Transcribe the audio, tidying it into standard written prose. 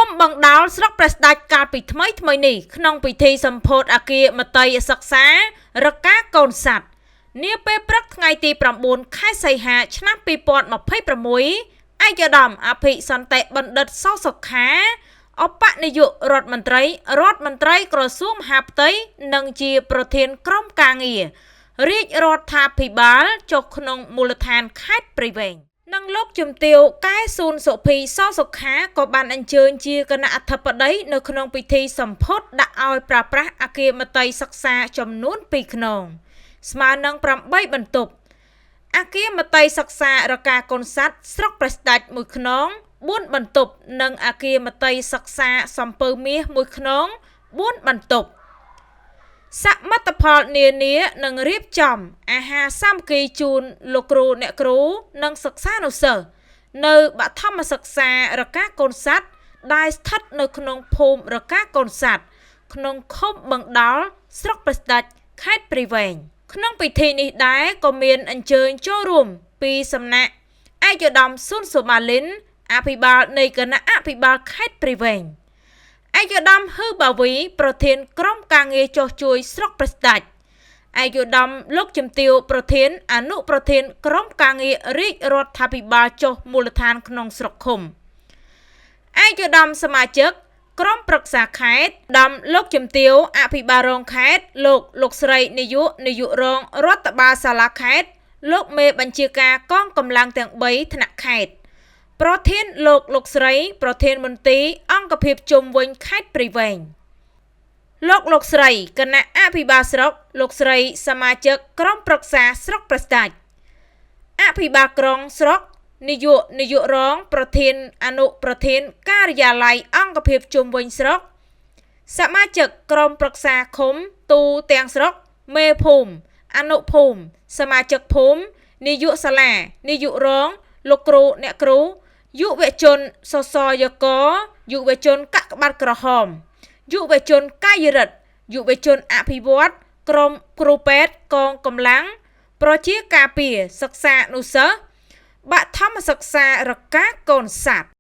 មបង្ដោលស្រុកព្រះស្ដេចកាលពីថ្មីនេះក្នុងពិធីសម្ពោធអគារមតីសិក្សារកាកូនស័ត្វនាពេលព្រឹកថ្ងៃទី9 ខែសីហាឆ្នាំ2026ឯកឧត្តមអភិសន្តិបណ្ឌិត ស សុខាឧបនាយករដ្ឋមន្ត្រីក្រសួងមហាផ្ទៃនិងជាប្រធានក្រុមការងាររាជរដ្ឋាភិបាលចុះក្នុងមូលដ្ឋានខេត្តព្រៃវែងនិងលោកជំទាវកែស៊ូនសុភី ស សុខាក៏បានអញ្ជើញជាគណៈអធិបតីនៅក្នុងពិធីសម្ពោធដាក់ឲ្យប្រើប្រាស់អគារមតីសិក្សាចំនួន2ខ្នងស្មើនឹង8បន្ទប់អគារមតីសិក្សារកាកូនស័ត្វស្រុកព្រះស្ដេច1ខ្នង4បន្ទប់និងអគារមតីសិក្សាសំពៅមាស1ខ្នង4បន្ទប់សមិទ្ធផលនានានឹងរៀបចំអាហារសាមគ្គីជូនលោកគ្រូអ្នកគ្រូនិងសិក្សានុសិស្សនៅបឋមសិក្សារកាកូនស័ត្វដែលស្ថិតនៅក្នុងភូមិរកាកូនស័ត្វក្នុងឃុំបឹងដោលស្រុកព្រះស្ដេចខេត្តព្រៃវែងក្នុងពិធីនេះដែរក៏មានអញ្ជើញចូលរួមពីសំណាក់ឯកឧត្តមស៊ុនសូម៉ាលីនអភិបាលនៃគណៈអភិបាលខេត្តព្រៃវែងឯកឧត្តមហ៊ឺបាវីប្រធានក្រុមការងារចុះជួយស្រុកព្រះស្ដេចឯកឧត្តមលោកជំទាវប្រធានអនុប្រធានក្រុមការងាររាជរដ្ឋាភិបាលចុះមូលដ្ឋានក្នុងស្រុកឃុំឯកឧត្តមសមាជិកក្រុមប្រឹក្សាខេត្តដំលោកជំទាវអភិបាលរងខេត្តលោកស្រីនាយករងរដ្ឋបាលសាលាខេត្តលោកមេបញ្ជាការកងកម្លាំងទាំង3ថ្នាក់ខេត្តប្រធានលោកស្រីប្រធានមន្ទីរអង្គភាពជុំវិញខេត្តព្រៃវែងលោកស្រីគណៈអភិបាលស្រុកលោកស្រីសមាជិកក្រុមប្រឹក្សាស្រុកព្រះស្ដេចអភិបាលក្រុងស្រុកនាយករងប្រធានអនុប្រធានការិយាល័យអង្គភាពជុំវិញស្រុកសមាជិកក្រុមប្រឹក្សាឃុំទូទាំងស្រុកមេភូមិអនុភូមិសមាជិកភូមិនាយកសាលានាយករងលោកគ្រូអ្នកគ្រូយុវជនសសយកយុវជនកាកបាទក្រហមយុវជនកាយរិទ្ធយុវជនអភិវឌ្ឍក្រុមគ្រូពេទ្យកងកម្លាំងប្រជាការពារសិក្សានុសិស្សបឋមសិក្សារកាកូនស័ត្វ